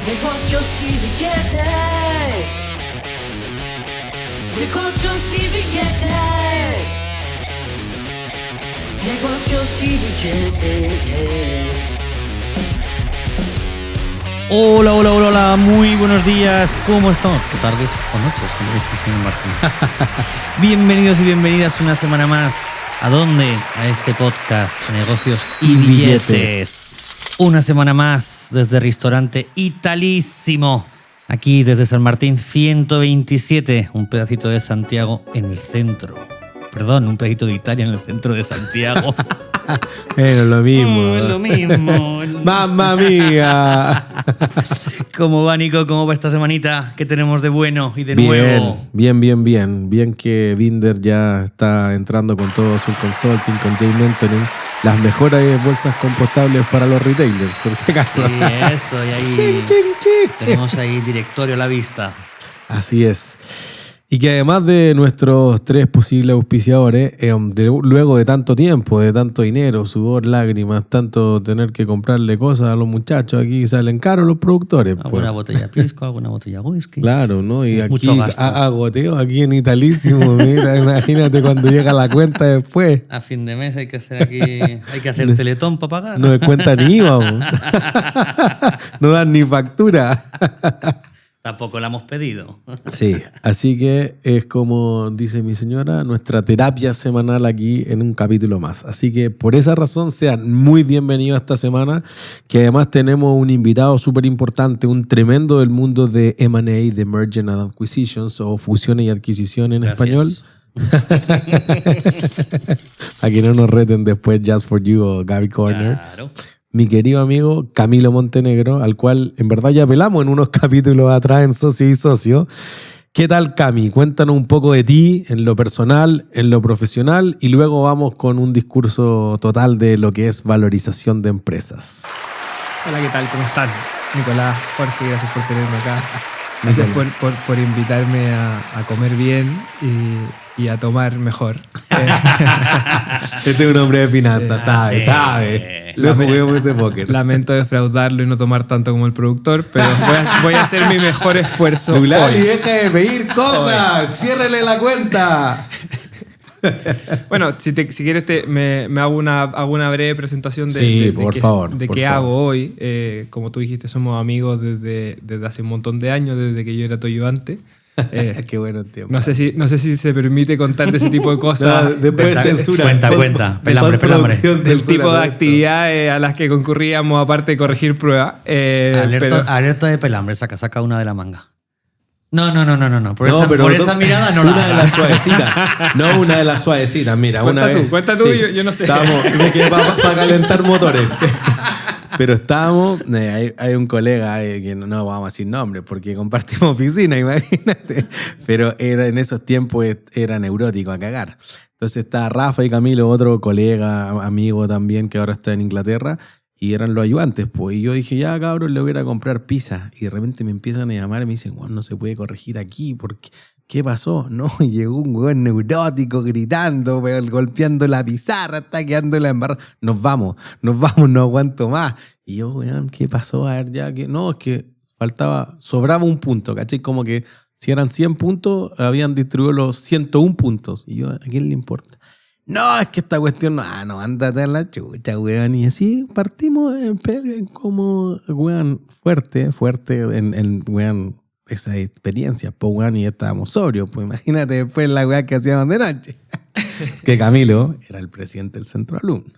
Negocios y billetes. Negocios y billetes. Negocios y billetes. Hola, hola, hola, hola, muy buenos días, ¿cómo estamos? O tardes o noches, como dice el señor Martín. Bienvenidos y bienvenidas una semana más. ¿A dónde? A este podcast, Negocios y Billetes. Una semana más desde Restaurante Italísimo. Aquí desde San Martín 127, un pedacito de Santiago en el centro. Perdón, un pedacito de Italia en el centro de Santiago. Es lo mismo. Es lo mismo. ¡Mamma mía! ¿Cómo va, Nico? ¿Cómo va esta semanita? ¿Qué tenemos de bueno y de nuevo? Bien. Bien que Binder ya está entrando con todo su consulting, con J-Mentoring, las mejores bolsas compostables para los retailers, por si acaso. Sí, eso, y ahí Chin, chin, chin. tenemos ahí directorio a la vista. Así es. Y que además de nuestros 3 posibles auspiciadores, luego de tanto tiempo, de tanto dinero, sudor, lágrimas, tanto tener que comprarle cosas a los muchachos, aquí salen caros los productores. Alguna botella de pisco, alguna botella de whisky. Claro, ¿no? Y aquí Mucho gasto. agoteo aquí en Italísimo, mira, imagínate cuando llega la cuenta después. A fin de mes hay que hacer teletón para pagar. No descuentan ni IVA, no dan ni factura. Tampoco la hemos pedido. Sí, así que es como dice mi señora, nuestra terapia semanal aquí en un capítulo más. Así que por esa razón sean muy bienvenidos esta semana, que además tenemos un invitado súper importante, un tremendo del mundo de M&A, de Merger and Acquisitions o fusiones y adquisición en español. Para que no nos reten después Just for You o Gaby Corner. Claro. Mi querido amigo Camilo Montenegro, al cual en verdad ya apelamos en unos capítulos atrás en Socio y Socio. ¿Qué tal, Cami? Cuéntanos un poco de ti, en lo personal, en lo profesional, y luego vamos con un discurso total de lo que es valorización de empresas. Hola, ¿qué tal? ¿Cómo están? Nicolás, Jorge, gracias por tenerme acá. Gracias por invitarme a comer bien y a tomar mejor. Este es un hombre de finanzas, sabe. Luego juguemos ese póker. Lamento defraudarlo y no tomar tanto como el productor, pero voy a hacer mi mejor esfuerzo Lulali, hoy. deja de pedir cosas. Ciérrele la cuenta. Bueno, si quieres me hago una breve presentación de qué hago hoy. Como tú dijiste, somos amigos desde hace un montón de años, desde que yo era tu ayudante. Qué bueno tiempo. No sé si se permite contar de ese tipo de cosas. No, después censura. Cuenta. Pelambre. Del tipo de actividades a las que concurríamos, aparte de corregir pruebas. Alerta de pelambre, saca una de la manga. No. Por esa mirada no una de las suavecitas. No, una de las suavecitas. Mira, Cuenta tú, yo no sé. Estábamos para calentar motores. Pero estábamos, hay un colega que no vamos a decir nombre porque compartimos oficina, imagínate. Pero en esos tiempos era neurótico a cagar. Entonces estaba Rafa y Camilo, otro colega, amigo también que ahora está en Inglaterra, y eran los ayudantes. Pues. Y yo dije, ya cabrón, le voy a ir a comprar pizza. Y de repente me empiezan a llamar y me dicen, bueno, no se puede corregir aquí porque... ¿Qué pasó? No, llegó un weón neurótico gritando, golpeando la pizarra, está quedando la embarrada. Nos vamos, no aguanto más. Y yo, weón, ¿qué pasó? A ver, ya que no, es que sobraba un punto, ¿cachai? Como que si eran 100 puntos, habían distribuido los 101 puntos. Y yo, ¿a quién le importa? No, es que esta cuestión, no, ándate a la chucha, weón. Y así partimos como, weón, fuerte, en weón, esa experiencia, pues, weón, y estábamos sobrios. Pues imagínate después la weá que hacíamos de noche. Que Camilo era el presidente del centro alumno.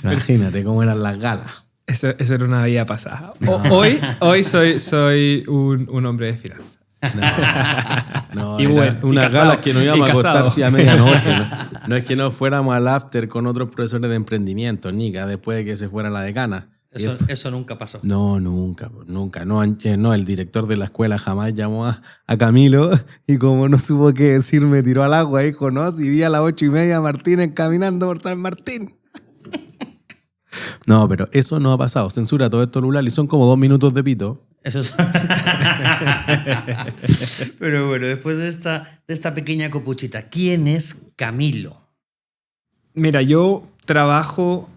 Imagínate cómo eran las galas. Eso era una vida pasada. Hoy soy un hombre de finanzas. No, y bueno, unas galas que nos íbamos a acostar a medianoche. No es que no fuéramos al after con otros profesores de emprendimiento, Nica, después de que se fuera la decana. Eso nunca pasó. No, nunca. No, el director de la escuela jamás llamó a Camilo y como no supo qué decir, me tiró al agua. Dijo, no, si vi a las 8:30 a Martínez caminando por San Martín. No, pero eso no ha pasado. Censura todo esto, Lulali. Son como 2 minutos de pito. Eso es... Pero bueno, después de esta pequeña copuchita, ¿quién es Camilo? Mira, yo trabajo...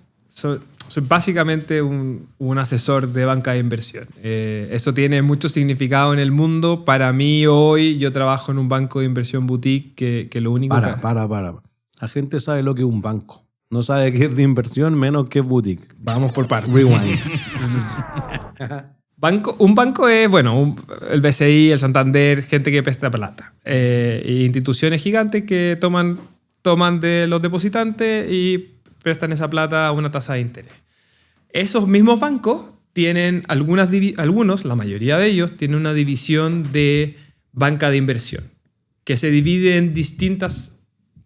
Soy básicamente un asesor de banca de inversión. Eso tiene mucho significado en el mundo. Para mí hoy yo trabajo en un banco de inversión boutique que lo único Para. La gente sabe lo que es un banco. No sabe qué es de inversión, menos que es boutique. Vamos por partes. Rewind. Un banco es, el BCI, el Santander, gente que presta plata. Instituciones gigantes que toman de los depositantes y prestan esa plata a una tasa de interés. Esos mismos bancos tienen algunos, la mayoría de ellos, tienen una división de banca de inversión que se divide en distintas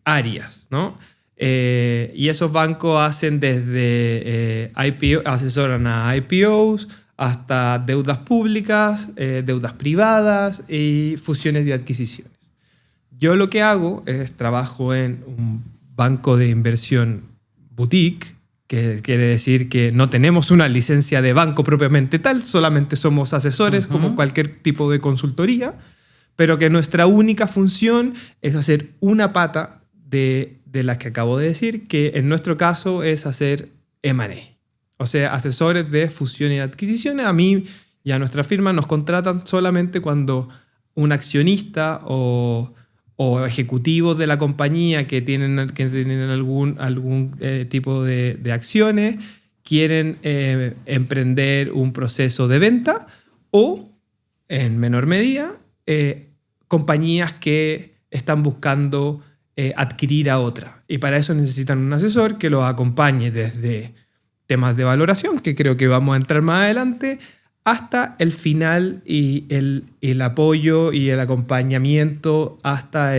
áreas, ¿no? Y esos bancos hacen desde asesoran a IPOs hasta deudas públicas, deudas privadas y fusiones y adquisiciones. Yo lo que hago es trabajo en un banco de inversión boutique, que quiere decir que no tenemos una licencia de banco propiamente tal, solamente somos asesores como cualquier tipo de consultoría, pero que nuestra única función es hacer una pata de las que acabo de decir, que en nuestro caso es hacer M&A. O sea, asesores de fusiones y adquisiciones. A mí y a nuestra firma nos contratan solamente cuando un accionista o ejecutivos de la compañía que tienen algún tipo de acciones quieren emprender un proceso de venta o, en menor medida, compañías que están buscando adquirir a otra. Y para eso necesitan un asesor que los acompañe desde temas de valoración, que creo que vamos a entrar más adelante, hasta el final y el apoyo y el acompañamiento hasta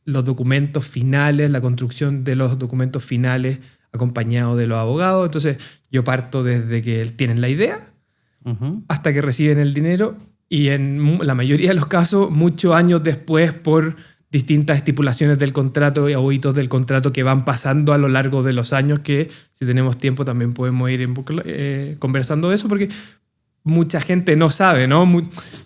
los documentos finales, la construcción de los documentos finales acompañado de los abogados. Entonces yo parto desde que tienen la idea hasta que reciben el dinero y en la mayoría de los casos muchos años después por distintas estipulaciones del contrato o hitos del contrato que van pasando a lo largo de los años, que si tenemos tiempo también podemos ir conversando de eso, porque mucha gente no sabe, ¿no?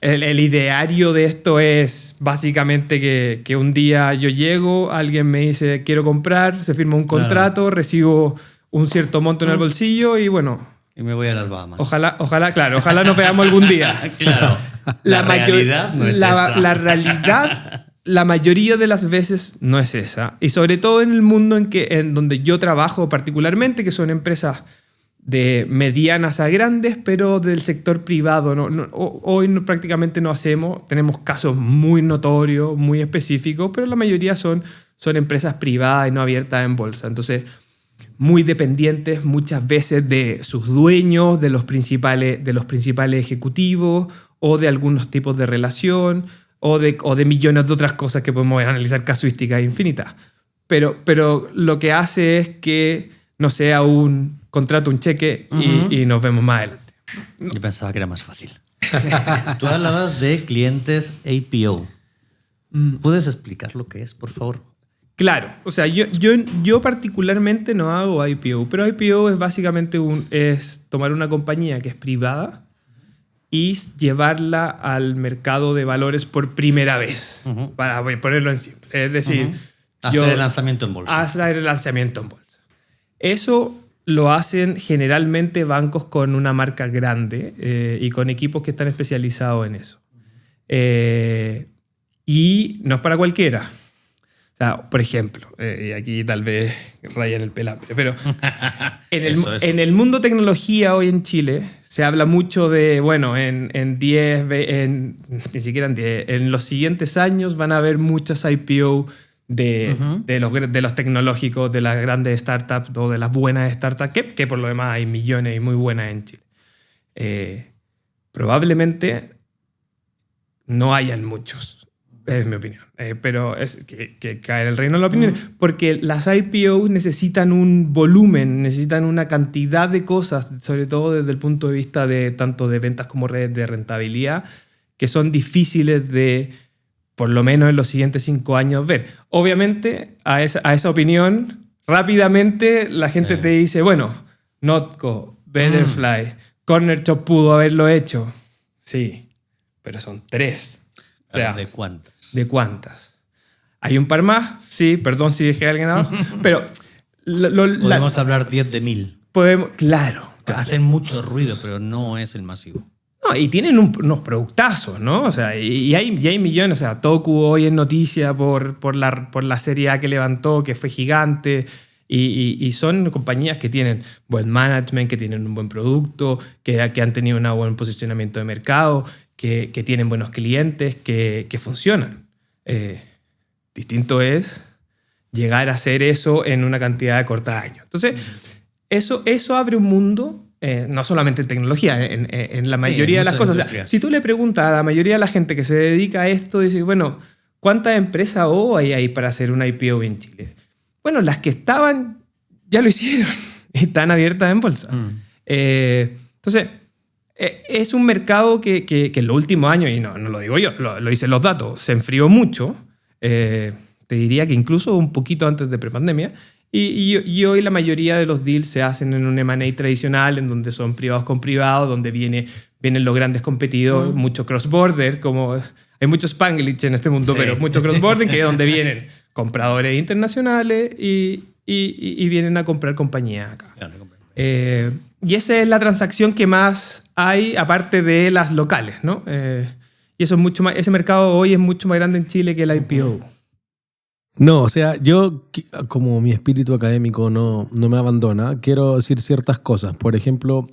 El ideario de esto es básicamente que un día yo llego, alguien me dice quiero comprar, se firma un contrato, recibo un cierto monto en el bolsillo y bueno... Y me voy a las Bahamas. Ojalá nos veamos algún día. Claro. La realidad no es esa. La realidad... La mayoría de las veces no es esa. Y sobre todo en el mundo en donde yo trabajo particularmente, que son empresas de medianas a grandes, pero del sector privado. Hoy prácticamente no hacemos. Tenemos casos muy notorios, muy específicos, pero la mayoría son empresas privadas y no abiertas en bolsa. Entonces, muy dependientes muchas veces de sus dueños, de los principales ejecutivos o de algunos tipos de relación, o de millones de otras cosas que podemos analizar, casuísticas infinitas. Pero lo que hace es que no sea un contrato, un cheque y nos vemos más adelante. Yo pensaba que era más fácil. Tú hablabas de clientes APO. ¿Puedes explicar lo que es, por favor? Claro. O sea, yo particularmente no hago IPO, pero IPO es básicamente es tomar una compañía que es privada y llevarla al mercado de valores por primera vez, para ponerlo en simple. Es decir, hacer el lanzamiento en bolsa. Hacer el lanzamiento en bolsa. Eso lo hacen generalmente bancos con una marca grande y con equipos que están especializados en eso. Y no es para cualquiera. O sea, por ejemplo, y aquí tal vez rayan el pelambre, pero en el mundo tecnología hoy en Chile se habla mucho de, en los siguientes años van a haber muchas IPO de los tecnológicos, de las grandes startups o de las buenas startups, que por lo demás hay millones y muy buenas en Chile. Probablemente no hayan muchos. Es mi opinión. Pero es que cae en el reino de la opinión. Porque las IPO necesitan un volumen, necesitan una cantidad de cosas, sobre todo desde el punto de vista de tanto de ventas como de rentabilidad, que son difíciles de, por lo menos en los siguientes 5 años, ver. Obviamente, a esa opinión, rápidamente la gente te dice, Notco, Betterfly, Corner Shop pudo haberlo hecho. Sí, pero son 3. O sea, ¿de cuántas? ¿De cuántas? ¿Hay un par más? Sí, perdón si dejé a alguien abajo. Pero podemos hablar 10 de 1000. podemos... Claro. Hacen mucho ruido, pero no es el masivo. No, y tienen unos productazos, ¿no? O sea, y hay millones. O sea, Toku hoy es noticia por la serie A que levantó, que fue gigante. Y son compañías que tienen buen management, que tienen un buen producto, que han tenido un buen posicionamiento de mercado, que tienen buenos clientes, que funcionan. Distinto es llegar a hacer eso en una cantidad de corta de años. Entonces, eso abre un mundo, no solamente en tecnología, en la mayoría de las cosas. O sea, si tú le preguntas a la mayoría de la gente que se dedica a esto, dice, bueno, ¿cuántas empresas hay ahí para hacer una IPO en Chile? Bueno, las que estaban ya lo hicieron. Están abiertas en bolsa. Entonces, es un mercado que en los últimos años, y no lo digo yo, lo dicen los datos, se enfrió mucho. Te diría que incluso un poquito antes de prepandemia. Y hoy la mayoría de los deals se hacen en un M&A tradicional, en donde son privados con privados, donde vienen los grandes competidores, mucho cross-border, como hay mucho Spanglish en este mundo, pero mucho cross-border, que es donde vienen compradores internacionales y vienen a comprar compañías acá. Y esa es la transacción que más hay, aparte de las locales, ¿no? Y eso es mucho más, ese mercado hoy es mucho más grande en Chile que el IPO. No, o sea, yo, como mi espíritu académico no me abandona, quiero decir ciertas cosas. Por ejemplo,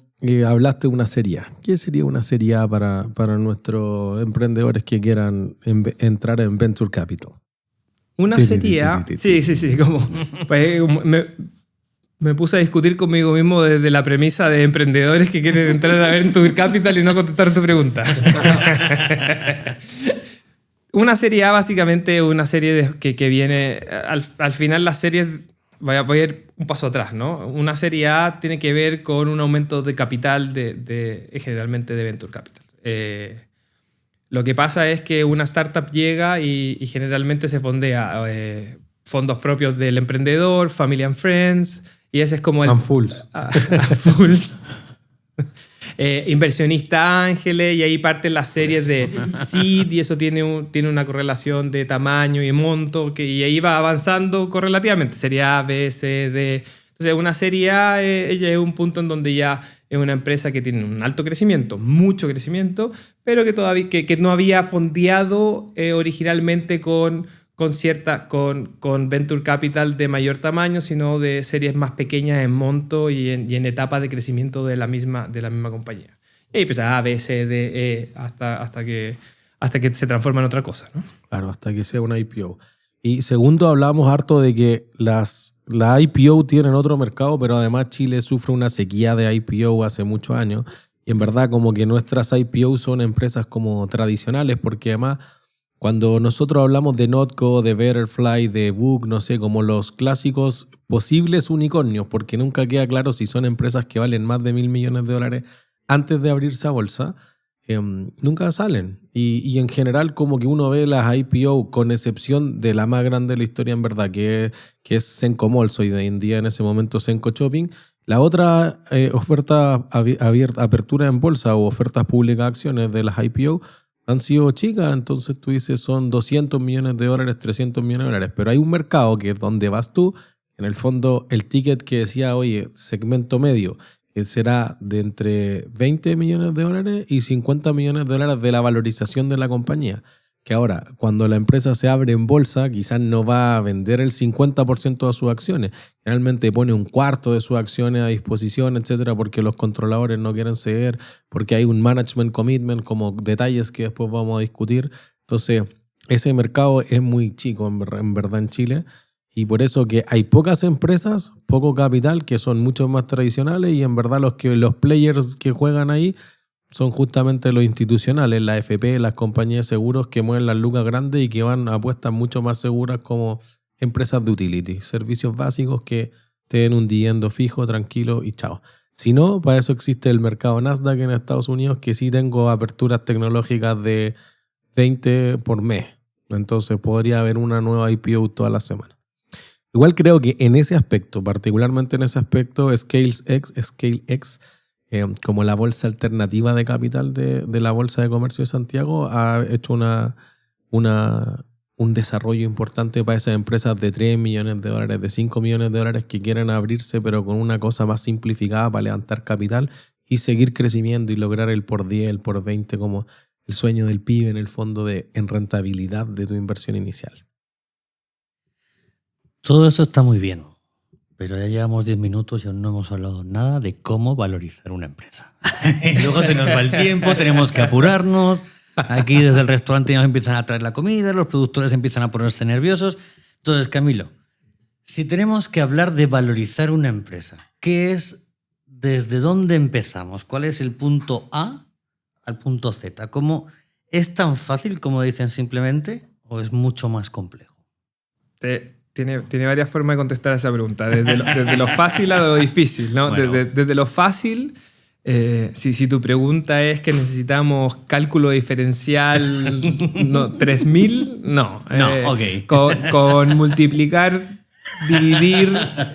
hablaste de una serie A. ¿Qué sería una serie A para nuestros emprendedores que quieran entrar en Venture Capital? Una serie A, sí, como pues, me puse a discutir conmigo mismo desde la premisa de emprendedores que quieren entrar a Venture Capital y no contestar tu pregunta. Una serie A básicamente es una serie que viene... Al final las series... Voy a ir un paso atrás, ¿no? Una serie A tiene que ver con un aumento de capital generalmente de Venture Capital. Lo que pasa es que una startup llega y generalmente se fondea fondos propios del emprendedor, family and friends, y ese es como el... And fools. Fools. Inversionista ángeles, y ahí parten las series de seed, y eso tiene una correlación de tamaño y monto, y ahí va avanzando correlativamente. Serie A, B, C, D. Entonces, una serie A ella es un punto en donde ya es una empresa que tiene un alto crecimiento, mucho crecimiento, pero que todavía que no había fondeado originalmente con Venture Capital de mayor tamaño, sino de series más pequeñas en monto y en etapas de crecimiento de la misma compañía. Y ahí empieza A, B, C, D, E, hasta que se transforma en otra cosa, ¿no? Claro, hasta que sea una IPO. Y segundo, hablábamos harto de que las IPO tienen otro mercado, pero además Chile sufre una sequía de IPO hace muchos años. Y en verdad como que nuestras IPO son empresas como tradicionales, porque además... Cuando nosotros hablamos de Notco, de Betterfly, de Book, no sé, como los clásicos posibles unicornios, porque nunca queda claro si son empresas que valen más de $1.000 millones antes de abrirse a bolsa, nunca salen. Y en general como que uno ve las IPO, con excepción de la más grande de la historia en verdad, que es Senco Malls hoy en día, en ese momento Senco Shopping. La otra oferta apertura en bolsa o ofertas públicas de acciones de las IPO han sido chicas, entonces tú dices son $200 millones, $300 millones, pero hay un mercado que es donde vas tú, en el fondo el ticket que decía, oye, segmento medio, que será de entre $20 millones y $50 millones de la valorización de la compañía. Que ahora, cuando la empresa se abre en bolsa, quizás no va a vender el 50% de sus acciones. Generalmente pone un cuarto de sus acciones a disposición, etcétera, porque los controladores no quieren ceder, porque hay un management commitment, como detalles que después vamos a discutir. Entonces, ese mercado es muy chico en verdad en Chile, y por eso que hay pocas empresas, poco capital, que son mucho más tradicionales, y en verdad los players que juegan ahí son justamente los institucionales, la FP, las compañías de seguros que mueven las lucas grandes y que van a apuestas mucho más seguras como empresas de utility, servicios básicos que te den un dividendo fijo, tranquilo y chao. Si no, para eso existe el mercado Nasdaq en Estados Unidos, que sí tengo aperturas tecnológicas de 20 por mes. Entonces podría haber una nueva IPO toda la semana. Igual creo que en ese aspecto, particularmente en ese aspecto, ScaleX, como la bolsa alternativa de capital de la Bolsa de Comercio de Santiago, ha hecho una un desarrollo importante para esas empresas de 3 millones de dólares, de 5 millones de dólares que quieran abrirse, pero con una cosa más simplificada para levantar capital y seguir creciendo y lograr el por 10, el por 20, como el sueño del pibe en el fondo en rentabilidad de tu inversión inicial. Todo eso está muy bien, pero ya llevamos 10 minutos y aún no hemos hablado nada de cómo valorizar una empresa. Y luego se nos va el tiempo, tenemos que apurarnos. Aquí desde el restaurante nos empiezan a traer la comida, los productores empiezan a ponerse nerviosos. Entonces, Camilo, si tenemos que hablar de valorizar una empresa, ¿qué es, desde dónde empezamos? ¿Cuál es el punto A al punto Z? ¿Cómo es tan fácil como dicen simplemente o es mucho más complejo? Tiene varias formas de contestar a esa pregunta, desde lo fácil a lo difícil, ¿no? Bueno. Desde lo fácil... si tu pregunta es que necesitamos cálculo diferencial 3000, no. Ok. Con multiplicar, dividir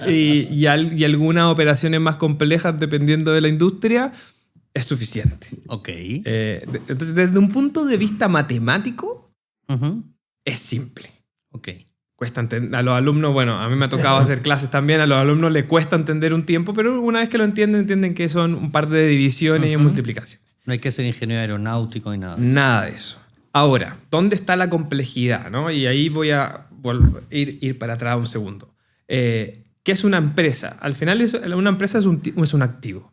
y algunas operaciones más complejas dependiendo de la industria es suficiente. Ok. Entonces, desde un punto de vista matemático, es simple. Ok. Cuesta a los alumnos, bueno, a mí me ha tocado hacer clases también, a los alumnos les cuesta entender un tiempo, pero una vez que lo entienden que son un par de divisiones y multiplicaciones. No hay que ser ingeniero aeronáutico ni nada. Nada de eso. Ahora, ¿dónde está la complejidad? ¿No? Y ahí voy a ir para atrás un segundo. ¿Qué es una empresa? Al final, una empresa es un activo.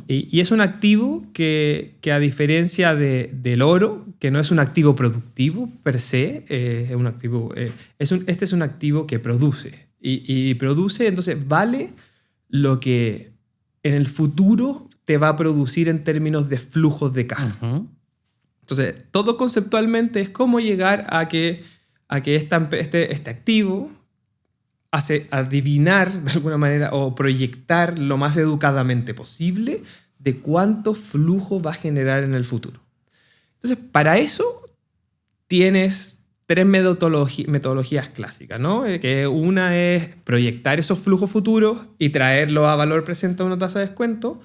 Y es un activo que a diferencia del oro, que no es un activo productivo per se, es un activo, este es un activo que produce. Y produce, entonces vale lo que en el futuro te va a producir en términos de flujos de caja. Entonces, todo conceptualmente es cómo llegar a que este activo hace adivinar de alguna manera o proyectar lo más educadamente posible de cuánto flujo va a generar en el futuro. Entonces, para eso tienes 3 metodologías clásicas, ¿no? Que una es proyectar esos flujos futuros y traerlo a valor presente a una tasa de descuento.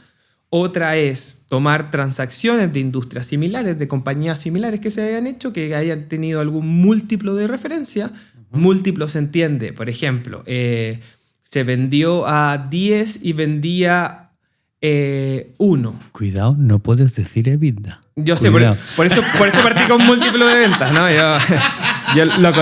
Otra es tomar transacciones de industrias similares, de compañías similares que se hayan hecho, que hayan tenido algún múltiplo de referencia. Múltiplo se entiende, por ejemplo, se vendió a 10 y vendía 1. Cuidado, no puedes decir EBITDA. Yo sé, por eso partí con múltiplo de ventas, ¿no? Yo lo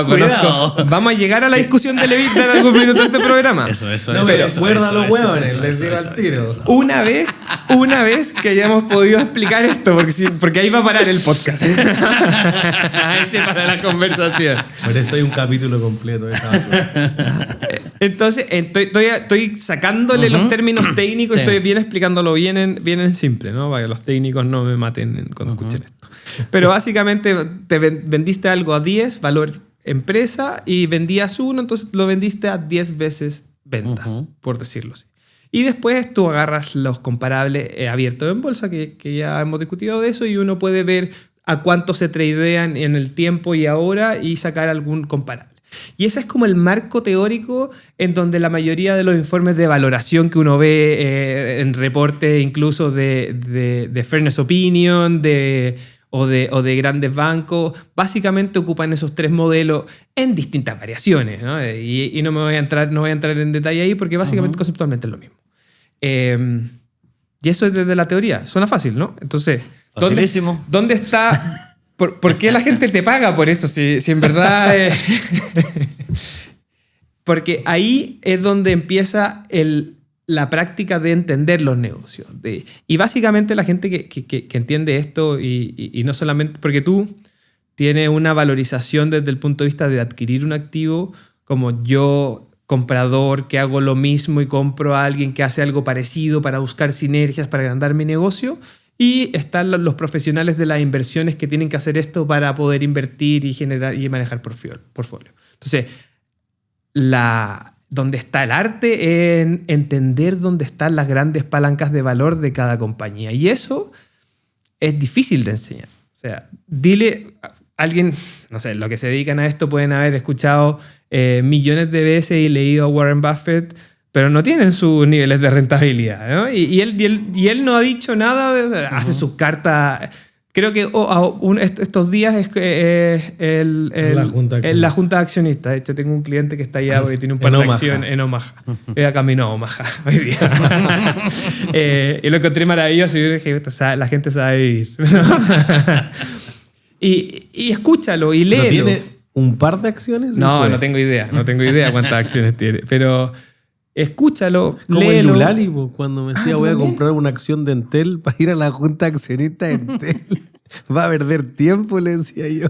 conozco. Vamos a llegar a la discusión del EBITDA en algún minuto de este programa. Eso. No, pero recuerda los huevones, les digo al tiro. Una vez que hayamos podido explicar esto, porque ahí va a parar el podcast. Ahí se para la conversación. Por eso hay un capítulo completo de esa basura. Entonces, estoy sacándole los términos técnicos, estoy bien explicándolo bien en simple, ¿no? Para que los técnicos no me maten cuando escuchen esto. Pero básicamente te vendiste algo a 10, valor empresa, y vendías 1, entonces lo vendiste a 10 veces ventas, por decirlo así. Y después tú agarras los comparables abiertos en bolsa, que ya hemos discutido de eso, y uno puede ver a cuánto se tradean en el tiempo y ahora y sacar algún comparable. Y ese es como el marco teórico en donde la mayoría de los informes de valoración que uno ve en reportes incluso de Fairness Opinion o de grandes bancos, básicamente ocupan esos 3 modelos en distintas variaciones, ¿no? Y no voy a entrar en detalle ahí porque básicamente conceptualmente es lo mismo. Y eso es desde la teoría. Suena fácil, ¿no? Entonces, ¿dónde está... ¿Por qué la gente te paga por eso? Si en verdad... Porque ahí es donde empieza la práctica de entender los negocios. Y básicamente la gente que entiende esto, y no solamente... Porque tú tienes una valorización desde el punto de vista de adquirir un activo, como yo, comprador, que hago lo mismo y compro a alguien que hace algo parecido para buscar sinergias, para agrandar mi negocio. Y están los profesionales de las inversiones que tienen que hacer esto para poder invertir y generar y manejar portfolio. Entonces, donde está el arte en entender dónde están las grandes palancas de valor de cada compañía. Y eso es difícil de enseñar. O sea, dile a alguien, no sé, los que se dedican a esto pueden haber escuchado millones de veces y leído a Warren Buffett, pero no tienen sus niveles de rentabilidad, ¿no? Y él no ha dicho nada, hace sus cartas creo que estos días es la junta de accionistas. De hecho, tengo un cliente que está allá porque tiene un par de acciones en Omaha. Camino a Omaha hoy día. Y lo encontré maravilloso. Y yo dije, la gente sabe vivir. y escúchalo y léelo. ¿Tiene un par de acciones? No tengo idea. No tengo idea cuántas acciones tiene. Pero escúchalo, como léelo. El Lulali, cuando me decía voy a comprar una acción de Entel para ir a la junta accionista de Entel. Va a perder tiempo, le decía yo.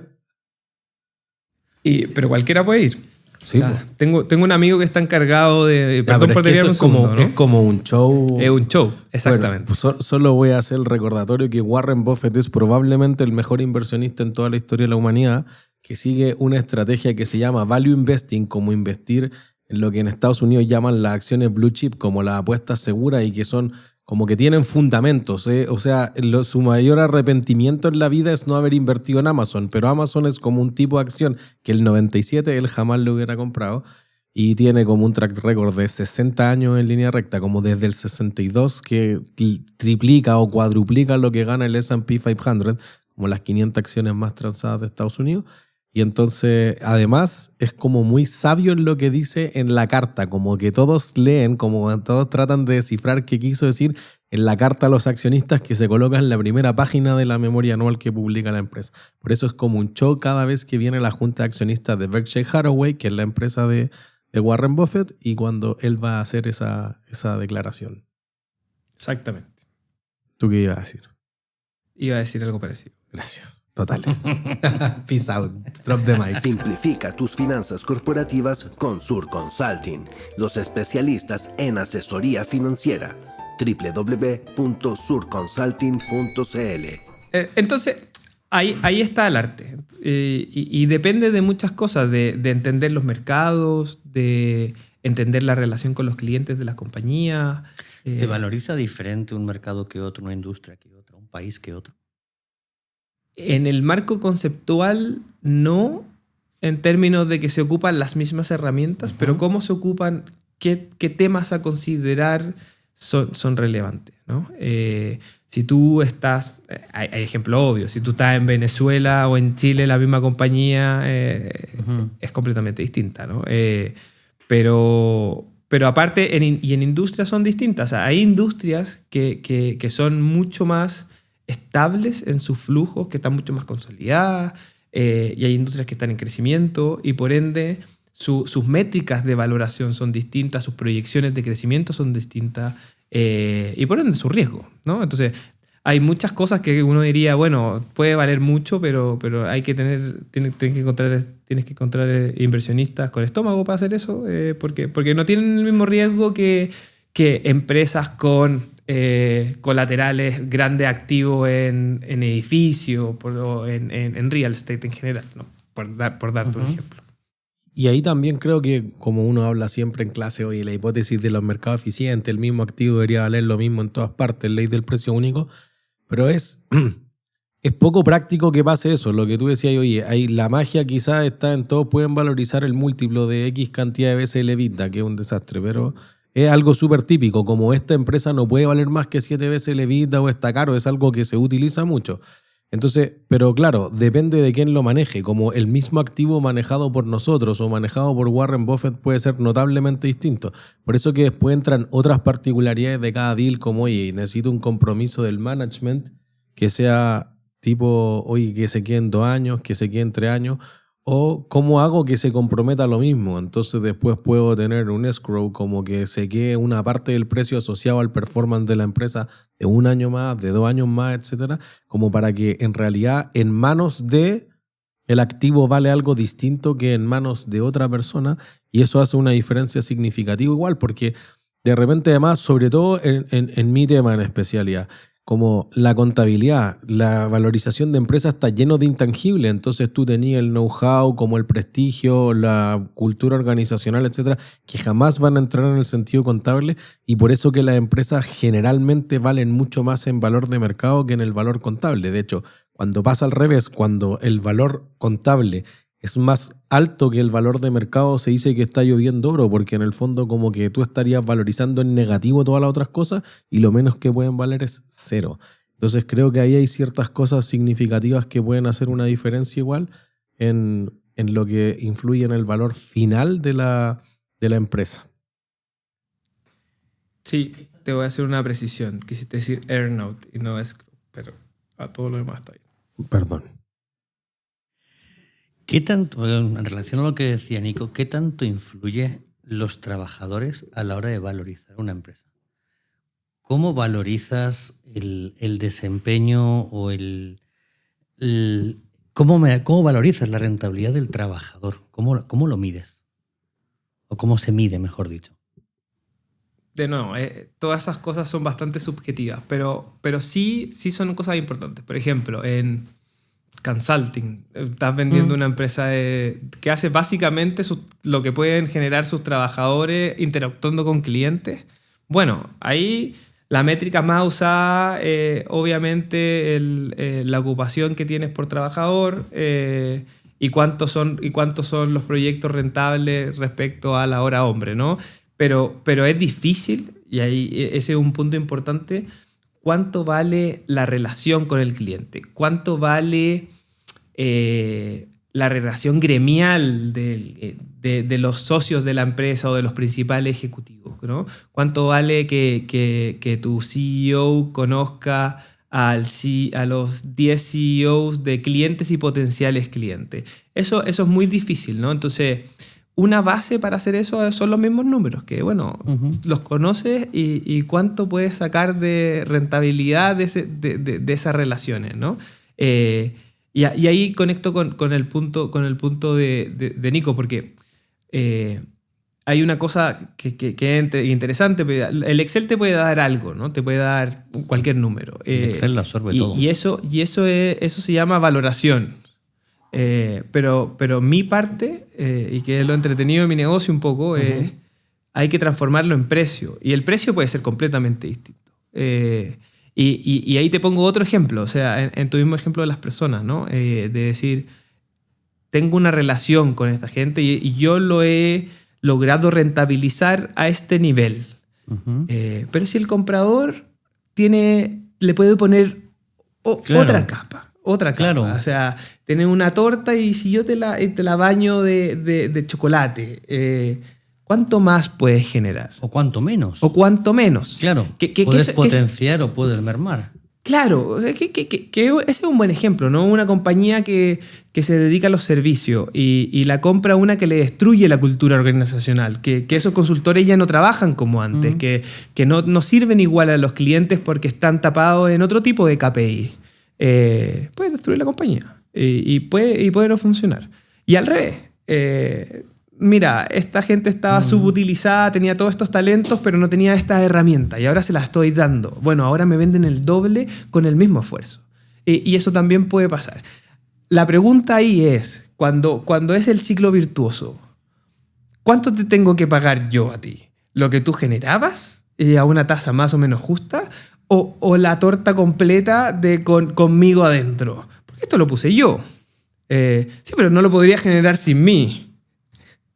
Pero cualquiera puede ir. Sí, tengo un amigo que está encargado de... Perdón por desviarme un segundo, ¿no? Es como un show. Es un show, exactamente. Bueno, solo voy a hacer el recordatorio que Warren Buffett es probablemente el mejor inversionista en toda la historia de la humanidad, que sigue una estrategia que se llama value investing, como invertir en lo que en Estados Unidos llaman las acciones blue chip, como las apuestas seguras y que son como que tienen fundamentos. O sea, su mayor arrepentimiento en la vida es no haber invertido en Amazon, pero Amazon es como un tipo de acción que el 97 él jamás lo hubiera comprado y tiene como un track record de 60 años en línea recta, como desde el 62 que triplica o cuadruplica lo que gana el S&P 500, como las 500 acciones más transadas de Estados Unidos. Y entonces, además, es como muy sabio en lo que dice en la carta, como que todos leen, como todos tratan de descifrar qué quiso decir en la carta a los accionistas que se coloca en la primera página de la memoria anual que publica la empresa. Por eso es como un show cada vez que viene la junta de accionistas de Berkshire Hathaway, que es la empresa de Warren Buffett, y cuando él va a hacer esa declaración. Exactamente. ¿Tú qué ibas a decir? Iba a decir algo parecido. Gracias. Totales. Peace out. Drop the mic. Simplifica tus finanzas corporativas con Sur Consulting, los especialistas en asesoría financiera. www.surconsulting.cl. Entonces, ahí está el arte. Y depende de muchas cosas, de entender los mercados, de entender la relación con los clientes de las compañías. ¿Se valoriza diferente un mercado que otro, una industria que otra, un país que otro? En el marco conceptual, no, en términos de que se ocupan las mismas herramientas, pero cómo se ocupan, qué temas a considerar son relevantes, ¿no? Si tú estás, hay ejemplo obvio, si tú estás en Venezuela o en Chile, la misma compañía es completamente distinta, ¿no? Pero aparte, en industrias son distintas. O sea, hay industrias que son mucho más estables en sus flujos, que están mucho más consolidadas, y hay industrias que están en crecimiento y por ende sus métricas de valoración son distintas, sus proyecciones de crecimiento son distintas y por ende su riesgo, ¿no? Entonces hay muchas cosas que uno diría, bueno, puede valer mucho, pero hay que tienes que encontrar inversionistas con estómago para hacer eso, porque no tienen el mismo riesgo que empresas con colaterales, grandes activos en edificios, en real estate en general, ¿no? por darte un ejemplo. Y ahí también creo que, como uno habla siempre en clase hoy, la hipótesis de los mercados eficientes, el mismo activo debería valer lo mismo en todas partes, ley del precio único, pero es poco práctico que pase eso. Lo que tú decías, oye, la magia quizás está en todos pueden valorizar el múltiplo de X cantidad de veces el EBITDA, que es un desastre, pero es algo súper típico, como esta empresa no puede valer más que 7 veces el EBITDA o está caro, es algo que se utiliza mucho. Entonces, pero claro, depende de quién lo maneje, como el mismo activo manejado por nosotros o manejado por Warren Buffett puede ser notablemente distinto. Por eso que después entran otras particularidades de cada deal, como, oye, necesito un compromiso del management que sea tipo, oye, que se queden 2 años, que se queden 3 años, o cómo hago que se comprometa a lo mismo. Entonces después puedo tener un escrow como que se quede una parte del precio asociado al performance de la empresa de 1 año más, de 2 años más, etcétera, como para que en realidad en manos de el activo vale algo distinto que en manos de otra persona, y eso hace una diferencia significativa igual, porque de repente además, sobre todo en mi tema en especialidad, como la contabilidad, la valorización de empresas está lleno de intangibles, entonces tú tenías el know-how, como el prestigio, la cultura organizacional, etcétera, que jamás van a entrar en el sentido contable, y por eso que las empresas generalmente valen mucho más en valor de mercado que en el valor contable. De hecho, cuando pasa al revés, cuando el valor contable es más alto que el valor de mercado, se dice que está lloviendo oro, porque en el fondo como que tú estarías valorizando en negativo todas las otras cosas y lo menos que pueden valer es 0. Entonces creo que ahí hay ciertas cosas significativas que pueden hacer una diferencia igual en lo que influye en el valor final de la empresa. Sí, te voy a hacer una precisión. Quisiste decir earnout y no escrow, pero a todo lo demás está bien. Perdón. ¿Qué tanto, en relación a lo que decía Nico, qué tanto influye los trabajadores a la hora de valorizar una empresa? ¿Cómo valorizas el desempeño o cómo valorizas la rentabilidad del trabajador? ¿Cómo lo mides? ¿O cómo se mide, mejor dicho? De nuevo, todas esas cosas son bastante subjetivas, pero sí son cosas importantes. Por ejemplo, en consulting, estás vendiendo una empresa que hace básicamente lo que pueden generar sus trabajadores interactuando con clientes. Bueno, ahí la métrica más usada, obviamente, la ocupación que tienes por trabajador y cuántos son los proyectos rentables respecto a la hora hombre, ¿no? Pero es difícil, y ahí ese es un punto importante, cuánto vale la relación con el cliente, cuánto vale la relación gremial de los socios de la empresa o de los principales ejecutivos, ¿no? Cuánto vale que tu CEO conozca a los 10 CEOs de clientes y potenciales clientes. Eso es muy difícil, ¿no? Entonces, una base para hacer eso son los mismos números, que bueno, los conoces y cuánto puedes sacar de rentabilidad de esas relaciones, ¿no? Y ahí conecto con el punto de Nico, porque hay una cosa que es interesante. El Excel te puede dar algo, ¿no? Te puede dar cualquier número. El Excel lo absorbe todo. Y eso se llama valoración. Pero mi parte, y que es lo entretenido de mi negocio un poco, hay que transformarlo en precio. Y el precio puede ser completamente distinto. Y ahí te pongo otro ejemplo, o sea, en tu mismo ejemplo de las personas, ¿no? De decir, tengo una relación con esta gente y yo lo he logrado rentabilizar a este nivel. Pero si el comprador le puede poner otra capa. Claro. O sea, tener una torta y si yo te la baño de chocolate, ¿cuánto más puedes generar? ¿O cuánto menos? Claro. Puedes potenciar o puedes mermar. Claro, ese es un buen ejemplo, ¿no? Una compañía que se dedica a los servicios y la compra una que le destruye la cultura organizacional, que esos consultores ya no trabajan como antes, que no sirven igual a los clientes porque están tapados en otro tipo de KPI. Puede destruir la compañía y puede no funcionar. Y al revés, mira, esta gente estaba subutilizada, tenía todos estos talentos, pero no tenía estas herramientas y ahora se las estoy dando. Bueno, ahora me venden el doble con el mismo esfuerzo. Y eso también puede pasar. La pregunta ahí es, cuando es el ciclo virtuoso, ¿cuánto te tengo que pagar yo a ti? ¿Lo que tú generabas a una tasa más o menos justa? ¿O la torta completa conmigo adentro? Porque esto lo puse yo. Sí, pero no lo podría generar sin mí.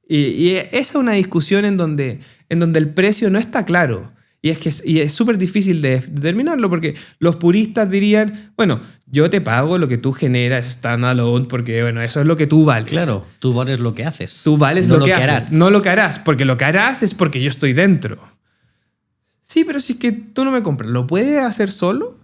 Y esa es una discusión en donde el precio no está claro. Y es súper difícil de determinarlo porque los puristas dirían, bueno, yo te pago lo que tú generas standalone porque, bueno, eso es lo que tú vales. Claro, tú vales lo que haces. Tú vales lo que haces, no lo que harás. Porque lo que harás es porque yo estoy dentro. Sí, pero si es que tú no me compras, ¿lo puedes hacer solo?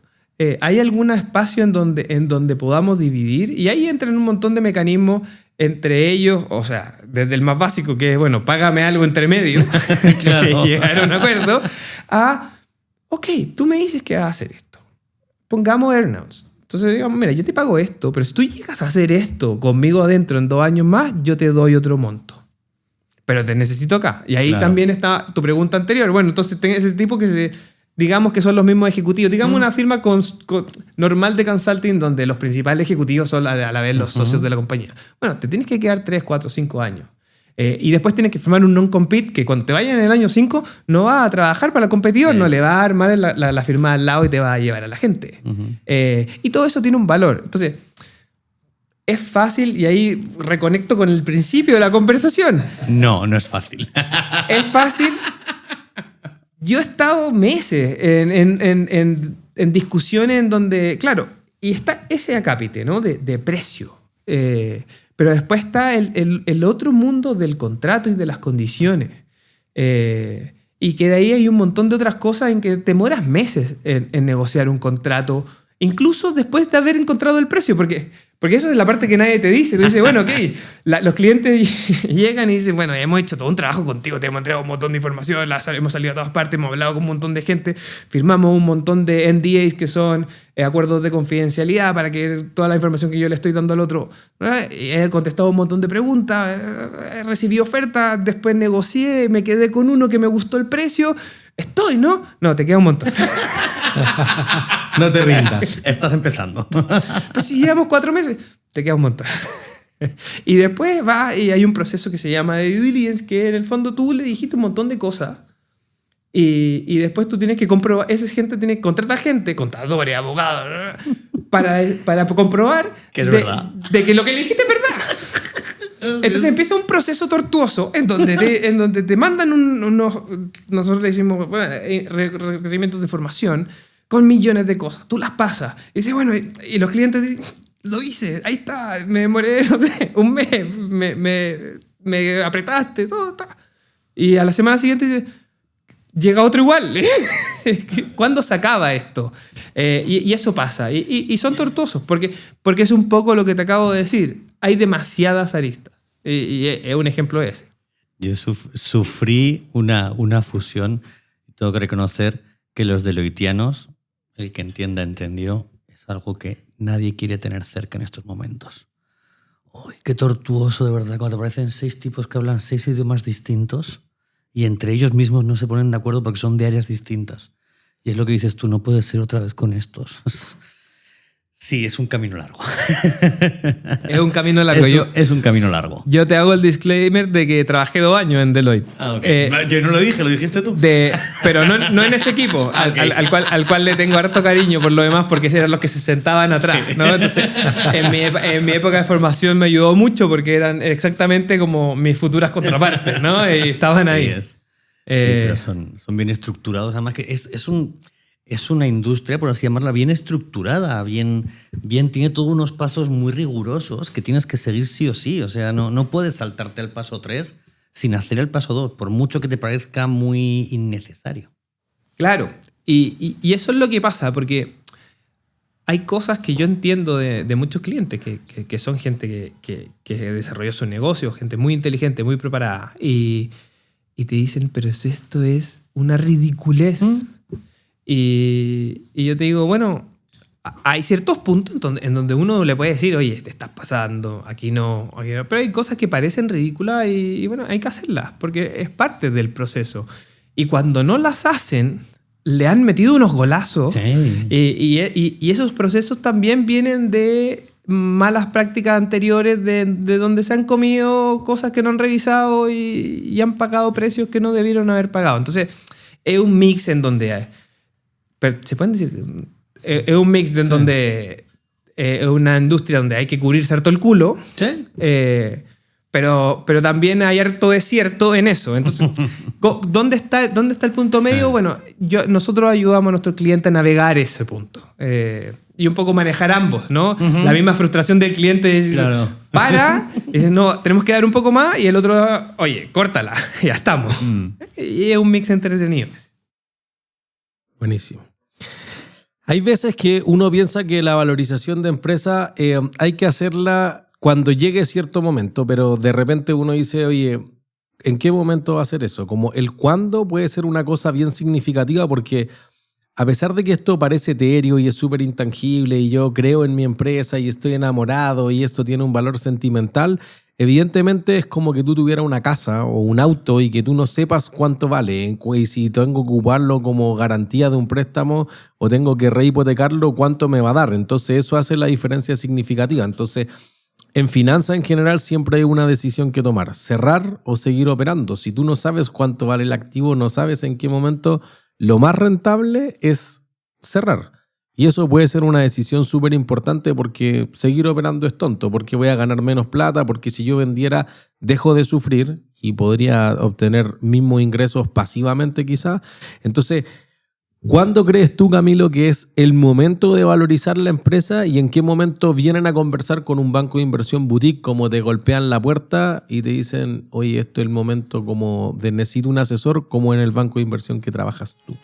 ¿Hay algún espacio en donde podamos dividir? Y ahí entran un montón de mecanismos entre ellos, o sea, desde el más básico, que es, bueno, págame algo entre medio, y llegar a un acuerdo, ok, tú me dices que vas a hacer esto. Pongamos earnouts. Entonces digamos, mira, yo te pago esto, pero si tú llegas a hacer esto conmigo adentro en 2 años más, yo te doy otro monto. Pero te necesito acá. Y ahí también está tu pregunta anterior. Bueno, entonces tenés ese tipo digamos que son los mismos ejecutivos. Digamos una firma normal de consulting donde los principales ejecutivos son a la vez los socios de la compañía. Bueno, te tienes que quedar 3, 4, 5 años. Y después tienes que firmar un non-compete que cuando te vayas en el año 5 no vas a trabajar para el competidor, no le va a armar la firma al lado y te va a llevar a la gente. Y todo eso tiene un valor. Entonces, es fácil, y ahí reconecto con el principio de la conversación. No es fácil. Es fácil. Yo he estado meses en en discusiones en donde, claro, y está ese acápite, ¿no? de precio. Pero después está el otro mundo del contrato y de las condiciones. Y que de ahí hay un montón de otras cosas en que te demoras meses en negociar un contrato, incluso después de haber encontrado el precio, porque eso es la parte que nadie te dice. Tú dices, bueno, ok, los clientes llegan y dicen, bueno, hemos hecho todo un trabajo contigo, te hemos entregado un montón de información, hemos salido a todas partes, hemos hablado con un montón de gente, firmamos un montón de NDAs, que son acuerdos de confidencialidad, para que toda la información que yo le estoy dando al otro, he contestado un montón de preguntas, recibí ofertas, después negocié, me quedé con uno que me gustó el precio, ¿no? No, te queda un montón. No te rindas. Estás empezando. Pues si llevamos 4 meses, te queda un montón. Y después va y hay un proceso que se llama de due diligence, que en el fondo tú le dijiste un montón de cosas y después tú tienes que comprobar, esa gente tiene que contratar gente, contadores, abogados, para comprobar que es verdad. De que lo que le dijiste es verdad. Entonces empieza un proceso tortuoso en donde te mandan unos, nosotros le decimos, requerimientos de formación con millones de cosas. Tú las pasas y dices, bueno, y los clientes dicen, lo hice, ahí está, me demoré, no sé, un mes, me apretaste, todo está. Y a la semana siguiente dices, llega otro igual. ¿Cuándo se acaba esto? Y eso pasa. Y son tortuosos, porque es un poco lo que te acabo de decir. Hay demasiadas aristas. Y es un ejemplo ese. Yo sufrí una fusión. Tengo que reconocer que los deloitianos, el que entienda, entendió, es algo que nadie quiere tener cerca en estos momentos. ¡Uy, qué tortuoso, de verdad! Cuando te aparecen 6 tipos que hablan 6 idiomas distintos y entre ellos mismos no se ponen de acuerdo porque son de áreas distintas. Y es lo que dices tú, no puedes ser otra vez con estos. Sí, es un camino largo. Es un camino largo. Es un camino largo. Yo te hago el disclaimer de que trabajé 2 años en Deloitte. Ah, okay. Yo no lo dije, lo dijiste tú. Pero no en ese equipo, okay. al cual le tengo harto cariño por lo demás, porque eran los que se sentaban atrás. Sí. ¿No? Entonces, en mi época de formación me ayudó mucho porque eran exactamente como mis futuras contrapartes, ¿no? Y estaban ahí. Sí, pero son bien estructurados. Además que es una industria, por así llamarla, bien estructurada, bien tiene todos unos pasos muy rigurosos que tienes que seguir sí o sí. O sea, no puedes saltarte al paso 3 sin hacer el paso 2, por mucho que te parezca muy innecesario. Claro, y eso es lo que pasa, porque hay cosas que yo entiendo de muchos clientes que son gente que desarrolló su negocio, gente muy inteligente, muy preparada, y te dicen, pero esto es una ridiculez. Y yo te digo, bueno, hay ciertos puntos en donde uno le puede decir, oye, te estás pasando, aquí no. Pero hay cosas que parecen ridículas y bueno, hay que hacerlas porque es parte del proceso. Y cuando no las hacen, le han metido unos golazos. Sí. Y esos procesos también vienen de malas prácticas anteriores, de donde se han comido cosas que no han revisado y han pagado precios que no debieron haber pagado. Entonces, es un mix en donde hay... Pero se pueden decir, es un mix en donde es una industria donde hay que cubrirse harto el culo, ¿sí? Pero también hay harto desierto en eso. Entonces, ¿dónde está el punto medio? Bueno, nosotros ayudamos a nuestros clientes a navegar ese punto y un poco manejar ambos, ¿no? Uh-huh. La misma frustración del cliente es, claro, y dice, no, tenemos que dar un poco más, y el otro, oye, córtala, ya estamos. Y es un mix entretenido. Buenísimo. Hay veces que uno piensa que la valorización de empresa hay que hacerla cuando llegue cierto momento, pero de repente uno dice, oye, ¿en qué momento va a ser eso? Como el cuándo puede ser una cosa bien significativa, porque a pesar de que esto parece etéreo y es súper intangible y yo creo en mi empresa y estoy enamorado y esto tiene un valor sentimental, evidentemente es como que tú tuvieras una casa o un auto y que tú no sepas cuánto vale, y si tengo que ocuparlo como garantía de un préstamo o tengo que rehipotecarlo, cuánto me va a dar. Entonces eso hace la diferencia significativa. Entonces, en finanzas en general siempre hay una decisión que tomar: cerrar o seguir operando. Si tú no sabes cuánto vale el activo, no sabes en qué momento, lo más rentable es cerrar. Y eso puede ser una decisión súper importante, porque seguir operando es tonto, porque voy a ganar menos plata, porque si yo vendiera dejo de sufrir y podría obtener mismos ingresos pasivamente quizás. Entonces, ¿Cuándo crees tú, Camilo, que es el momento de valorizar la empresa y en qué momento vienen a conversar con un banco de inversión boutique, como te golpean la puerta y te dicen, oye, esto es el momento como de necesito un asesor, como en el banco de inversión que trabajas tú?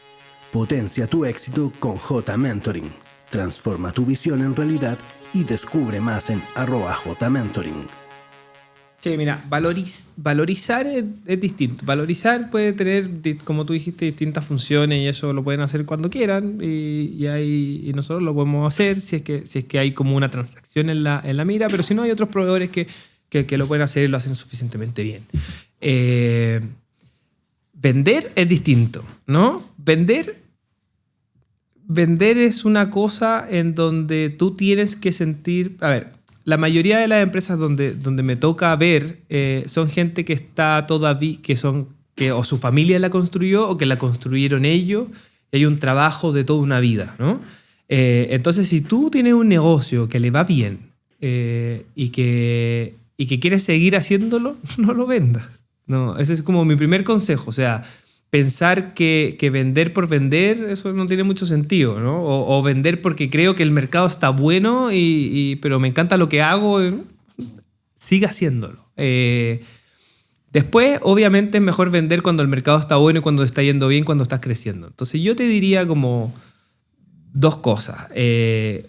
Potencia tu éxito con J Mentoring. Transforma tu visión en realidad y descubre más en @jmentoring. Sí, mira, valorizar es distinto. Valorizar puede tener, como tú dijiste, distintas funciones y eso lo pueden hacer cuando quieran y nosotros lo podemos hacer si es que hay como una transacción en la mira, pero si no hay otros proveedores que lo pueden hacer y lo hacen suficientemente bien. Vender es distinto, ¿no? Vender es una cosa en donde tú tienes que sentir... A ver, la mayoría de las empresas donde me toca ver son gente que está todavía, o su familia la construyó o que la construyeron ellos, y hay un trabajo de toda una vida, ¿no? Entonces, si tú tienes un negocio que le va bien y que quieres seguir haciéndolo, no lo vendas. No, ese es como mi primer consejo. O sea, pensar que vender por vender, eso no tiene mucho sentido, ¿no? O vender porque creo que el mercado está bueno, pero me encanta lo que hago, siga haciéndolo. Después, obviamente, es mejor vender cuando el mercado está bueno y cuando está yendo bien, cuando estás creciendo. Entonces, yo te diría como dos cosas.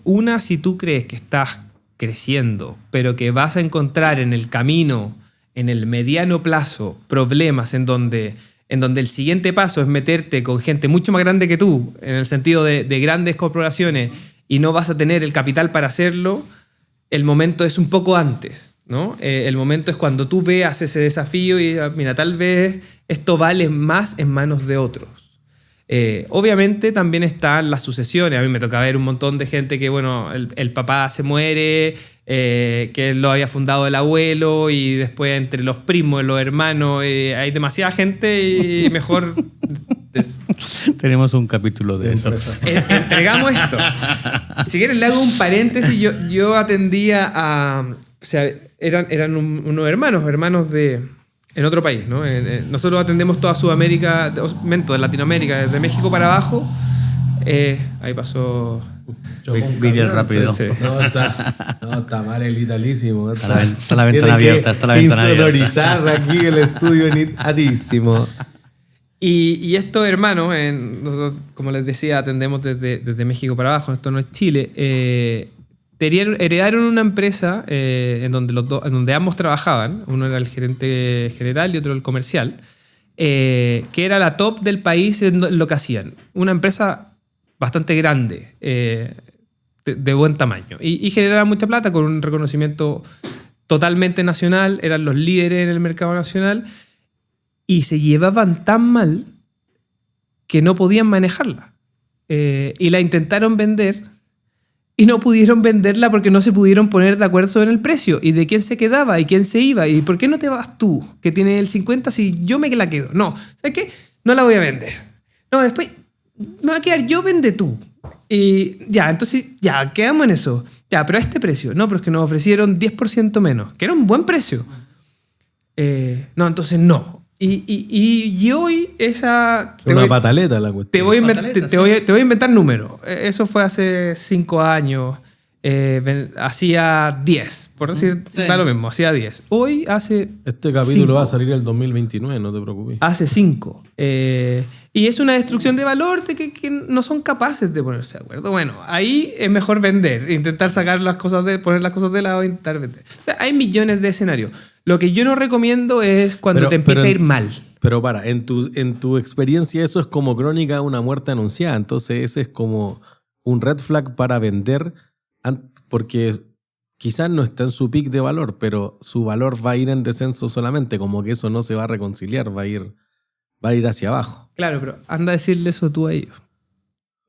Una, si tú crees que estás creciendo, pero que vas a encontrar en el camino, en el mediano plazo, problemas en donde el siguiente paso es meterte con gente mucho más grande que tú, en el sentido de grandes corporaciones, y no vas a tener el capital para hacerlo, el momento es un poco antes, ¿no? El momento es cuando tú veas ese desafío y digas, mira, tal vez esto vale más en manos de otros. Obviamente también están las sucesiones. A mí me toca ver un montón de gente que, bueno, el papá se muere, que lo había fundado el abuelo, y después entre los primos, los hermanos, hay demasiada gente y mejor... Tenemos un capítulo de eso. Entregamos esto. Si quieres le hago un paréntesis. Yo atendía a... O sea, eran unos hermanos en otro país, ¿no? Nosotros atendemos toda Sudamérica, de Latinoamérica, desde México para abajo. Ahí pasó... Vídeo rápido. Sí. No, está mal el italísimo. Está la ventana abierta. Insonorizar aquí el estudio altísimo. Y estos hermanos, nosotros, como les decía, atendemos desde México para abajo, esto no es Chile, heredaron una empresa en donde ambos trabajaban. Uno era el gerente general y otro el comercial, que era la top del país en lo que hacían. Una empresa bastante grande, de buen tamaño, y generaba mucha plata con un reconocimiento totalmente nacional. Eran los líderes en el mercado nacional y se llevaban tan mal que no podían manejarla, y la intentaron vender y no pudieron venderla porque no se pudieron poner de acuerdo en el precio y de quién se quedaba y quién se iba. ¿Y por qué no te vas tú, que tienes el 50, si yo me la quedo? No, ¿sabes qué? No la voy a vender. No, después me va a quedar yo, vende tú. Y ya, entonces, ya, quedamos en eso. Ya, pero a este precio. No, pero es que nos ofrecieron 10% menos, que era un buen precio. No, entonces no. Y hoy esa... Una pataleta la cuestión. Te voy a inventar números. Eso fue hace 5 años. Hacía 10, por decir, da lo mismo, hacía 10. Hoy hace... Este capítulo 5. Va a salir el 2029, no te preocupes. Hace 5. Y es una destrucción de valor de que no son capaces de ponerse de acuerdo. Bueno, ahí es mejor vender, intentar sacar las cosas, poner las cosas de lado e intentar vender. O sea, hay millones de escenarios. Lo que yo no recomiendo es cuando te empieza a ir mal. Pero en tu experiencia eso es como crónica de una muerte anunciada. Entonces ese es como un red flag para vender, porque quizás no está en su pic de valor, pero su valor va a ir en descenso solamente, como que eso no se va a reconciliar, va a ir hacia abajo. Claro, pero anda a decirle eso tú a ellos.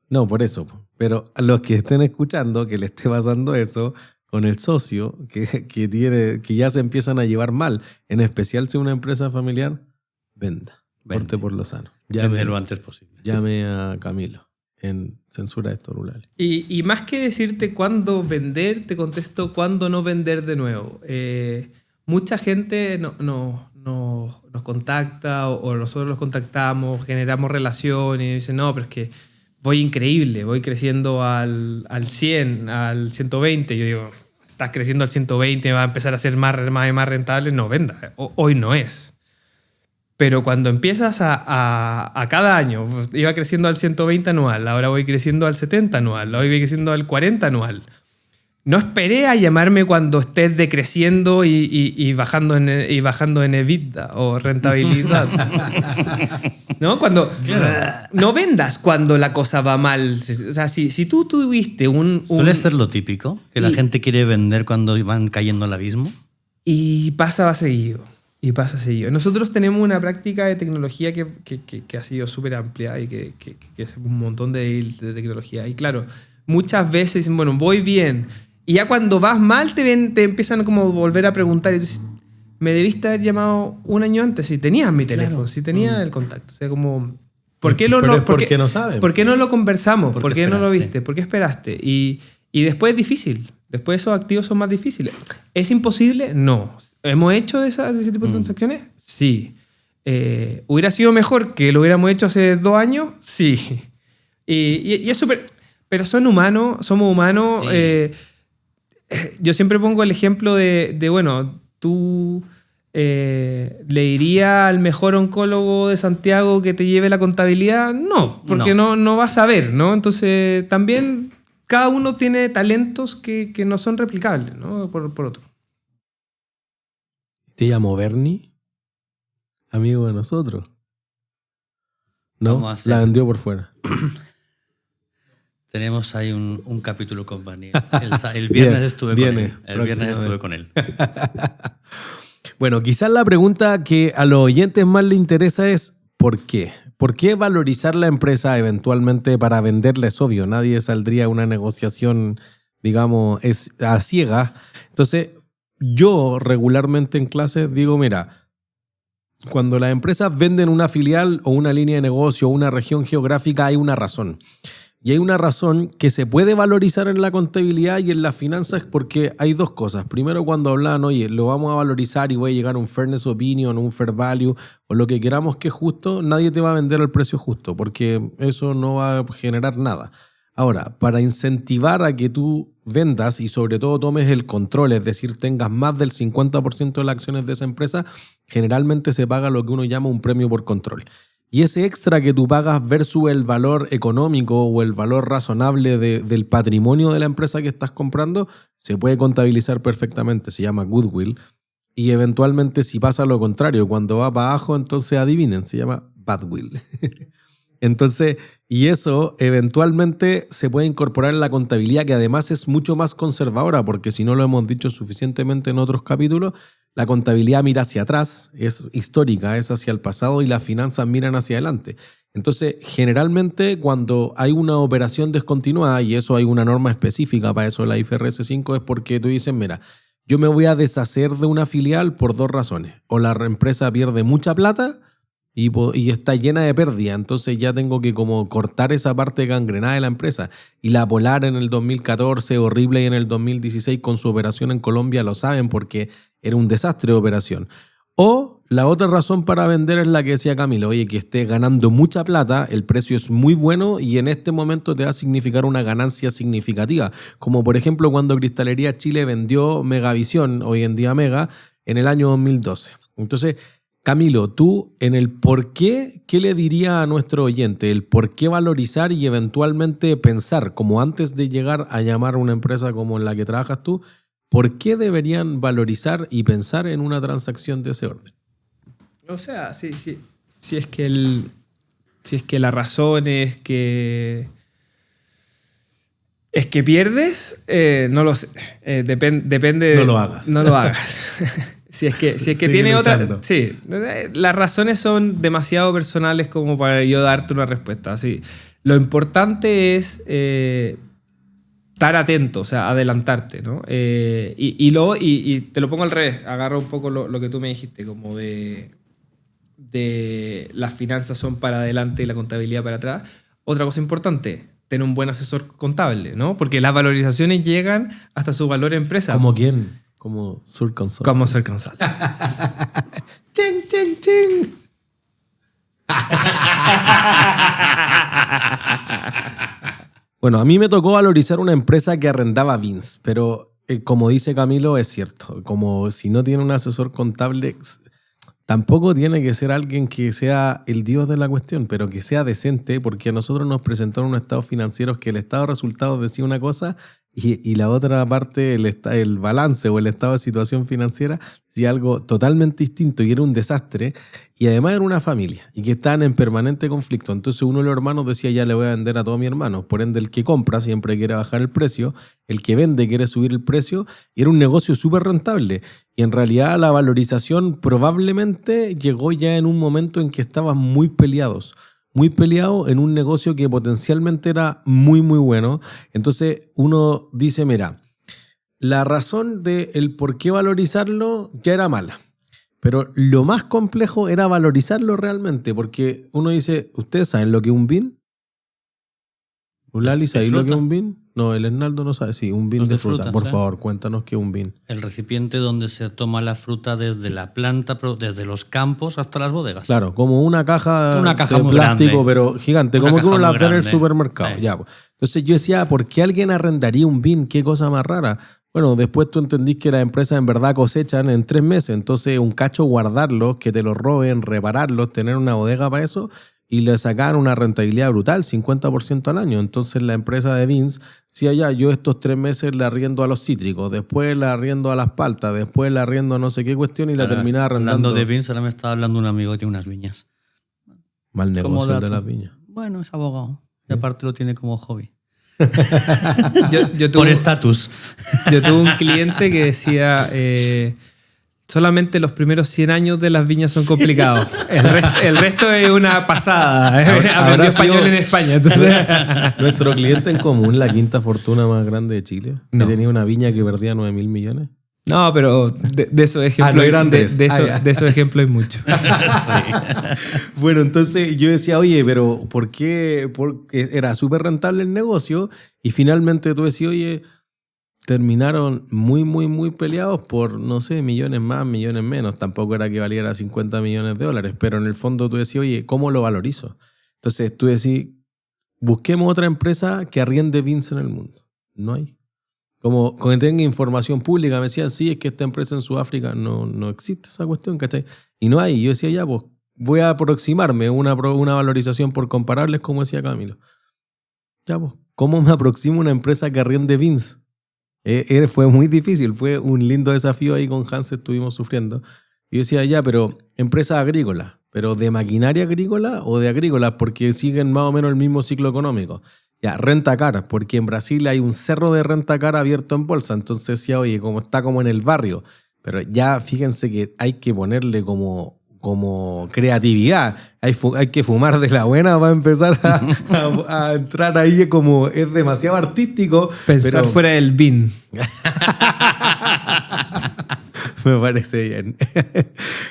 No, por eso. Pero a los que estén escuchando que le esté pasando eso con el socio, que ya se empiezan a llevar mal, en especial si es una empresa familiar, venda. Corte por lo sano. Vende lo antes posible. Llame a Camilo en Censura de Estos Rurales. Y más que decirte cuándo vender, te contesto cuándo no vender de nuevo. Mucha gente nos contacta o nosotros los contactamos, generamos relaciones y dicen, no, pero es que voy increíble, voy creciendo al 100, al 120. Yo digo, estás creciendo al 120, va a empezar a ser más rentable. No, venda. Hoy no es. Pero cuando empiezas a cada año, iba creciendo al 120 anual, ahora voy creciendo al 70 anual, hoy voy creciendo al 40 anual. No esperé a llamarme cuando estés decreciendo y bajando en EBITDA o rentabilidad. ¿No? No vendas cuando la cosa va mal. O sea, si tú tuviste Suele ser lo típico, que la gente quiere vender cuando van cayendo al abismo. Y pasa seguido. Nosotros tenemos una práctica de tecnología que ha sido súper amplia y que es un montón de tecnología. Y claro, muchas veces dicen, bueno, voy bien. Y ya cuando vas mal te empiezan como a volver a preguntar. Y tú dices, me debiste haber llamado un año antes si tenías mi teléfono, claro. Si tenías el contacto. O sea, como, ¿por qué no saben? ¿Por qué no lo conversamos? ¿Por qué no lo viste? ¿Por qué esperaste? Y después es difícil. Después esos activos son más difíciles. ¿Es imposible? No. ¿Hemos hecho ese tipo de transacciones? Sí. ¿Hubiera sido mejor que lo hubiéramos hecho hace 2 años? Sí. Y es súper... Pero somos humanos. Sí. Yo siempre pongo el ejemplo de bueno, tú le dirías al mejor oncólogo de Santiago que te lleve la contabilidad. No, porque no vas a ver, ¿no? Entonces también cada uno tiene talentos que no son replicables, ¿no? Por otro. ¿Te llamo Bernie? Amigo de nosotros. No, la vendió por fuera. Tenemos ahí un capítulo con Bernie. El viernes estuve con él. Bueno, quizás la pregunta que a los oyentes más les interesa es ¿por qué? ¿Por qué valorizar la empresa eventualmente para venderla? Es obvio, nadie saldría a una negociación, digamos, a ciegas. Entonces, yo regularmente en clases digo, mira, cuando las empresas venden una filial o una línea de negocio o una región geográfica hay una razón. Y hay una razón que se puede valorizar en la contabilidad y en las finanzas porque hay 2 cosas. Primero, cuando hablan, oye, lo vamos a valorizar y voy a llegar a un fairness opinion, un fair value o lo que queramos que es justo, nadie te va a vender al precio justo porque eso no va a generar nada. Ahora, para incentivar a que tú vendas y sobre todo tomes el control, es decir, tengas más del 50% de las acciones de esa empresa, generalmente se paga lo que uno llama un premio por control. Y ese extra que tú pagas versus el valor económico o el valor razonable del patrimonio de la empresa que estás comprando, se puede contabilizar perfectamente, se llama goodwill. Y eventualmente si pasa lo contrario, cuando va para abajo, entonces adivinen, se llama badwill. Entonces, y eso eventualmente se puede incorporar en la contabilidad, que además es mucho más conservadora, porque si no lo hemos dicho suficientemente en otros capítulos, la contabilidad mira hacia atrás, es histórica, es hacia el pasado y las finanzas miran hacia adelante. Entonces, generalmente cuando hay una operación descontinuada, y eso hay una norma específica para eso, la IFRS 5, es porque tú dices, mira, yo me voy a deshacer de una filial por 2 razones. O la empresa pierde mucha plata y está llena de pérdida, entonces ya tengo que como cortar esa parte gangrenada de la empresa. Y la Polar en el 2014, horrible, y en el 2016 con su operación en Colombia lo saben porque era un desastre de operación. O la otra razón para vender es la que decía Camilo, oye, que esté ganando mucha plata, el precio es muy bueno y en este momento te va a significar una ganancia significativa. Como por ejemplo cuando Cristalería Chile vendió Megavisión, hoy en día Mega, en el año 2012. Entonces, Camilo, tú en el por qué, ¿qué le diría a nuestro oyente? El por qué valorizar y eventualmente pensar, como antes de llegar a llamar a una empresa como en la que trabajas tú, ¿por qué deberían valorizar y pensar en una transacción de ese orden? O sea, si es que la razón es que pierdes, no lo sé. Depende. No lo hagas. No lo hagas. Si es que tiene otra... Sí, las razones son demasiado personales como para yo darte una respuesta. Así. Lo importante es estar atento, o sea, adelantarte, ¿no? Y te lo pongo al revés. Agarro un poco lo que tú me dijiste, como de las finanzas son para adelante y la contabilidad para atrás. Otra cosa importante, tener un buen asesor contable, ¿no? Porque las valorizaciones llegan hasta su valor empresa. ¿Como quién? Como Sur Consult. Como Sur Consult. Ching, ching, ching. Bueno, a mí me tocó valorizar una empresa que arrendaba beans, pero como dice Camilo, es cierto. Como si no tiene un asesor contable, tampoco tiene que ser alguien que sea el dios de la cuestión, pero que sea decente, porque a nosotros nos presentaron unos estados financieros que el estado de resultados decía una cosa y la otra parte, el balance o el estado de situación financiera, decía algo totalmente distinto y era un desastre. Y además era una familia y que estaban en permanente conflicto. Entonces uno de los hermanos decía, ya le voy a vender a todos mis hermanos. Por ende, el que compra siempre quiere bajar el precio, el que vende quiere subir el precio. Y era un negocio súper rentable. Y en realidad la valorización probablemente llegó ya en un momento en que estaban muy peleados en un negocio que potencialmente era muy, muy bueno. Entonces uno dice, mira, la razón del por qué valorizarlo ya era mala. Pero lo más complejo era valorizarlo realmente, porque uno dice, ¿ustedes saben lo que es un bean? ¿Ulali, sabéis lo que es un bean? No, el Hernaldo no sabe. Sí, un bean de fruta. Por favor, cuéntanos qué es un bean. El recipiente donde se toma la fruta desde la planta, desde los campos hasta las bodegas. Claro, como una caja de muy plástico, grande, pero gigante, como que uno la ve en el supermercado. Sí. Ya. Entonces yo decía, ¿por qué alguien arrendaría un bean? Qué cosa más rara. Bueno, después tú entendís que las empresas en verdad cosechan en 3 meses, entonces un cacho guardarlos, que te los roben, repararlos, tener una bodega para eso, y le sacaban una rentabilidad brutal, 50% al año. Entonces la empresa de beans decía, ya, yo estos 3 meses le arriendo a los cítricos, después le arriendo a las paltas, después le arriendo a no sé qué cuestión y la terminaba arrendando. Hablando de beans, ahora me estaba hablando un amigo que tiene unas viñas. Mal negocio el de las viñas. Bueno, es abogado, y aparte lo tiene como hobby. yo por estatus. Yo tuve un cliente que decía, solamente los primeros 100 años de las viñas son complicados. El resto es una pasada. Aprendió español en España. Entonces. Nuestro cliente en común, la quinta fortuna más grande de Chile, que tenía una viña que perdía 9.000 millones. No, pero de esos ejemplos de esos ejemplos hay muchos. Sí. Bueno, entonces yo decía, oye, pero ¿por qué? Porque era súper rentable el negocio y finalmente tú decías, oye, terminaron muy, muy, muy peleados por, no sé, millones más, millones menos. Tampoco era que valiera $50 millones, pero en el fondo tú decías, oye, ¿cómo lo valorizo? Entonces tú decís, busquemos otra empresa que arriende beans en el mundo. No hay. Como que tenga información pública, me decían, sí, es que esta empresa en Sudáfrica no existe esa cuestión, ¿cachai? Y no hay. Yo decía, ya, pues voy a aproximarme una valorización por comparables, como decía Camilo. Ya, pues, ¿cómo me aproximo a una empresa que arriende beans? Fue muy difícil, fue un lindo desafío ahí con Hans, estuvimos sufriendo. Y yo decía, ya, pero empresas agrícolas, ¿pero de maquinaria agrícola o de agrícolas? Porque siguen más o menos el mismo ciclo económico. Ya, renta cara, porque en Brasil hay un cerro de renta cara abierto en bolsa. Entonces decía, oye, como está como en el barrio. Pero ya fíjense que hay que ponerle como creatividad. Hay que fumar de la buena para empezar a entrar ahí, como es demasiado artístico. Pensar fuera del bin. Me parece bien.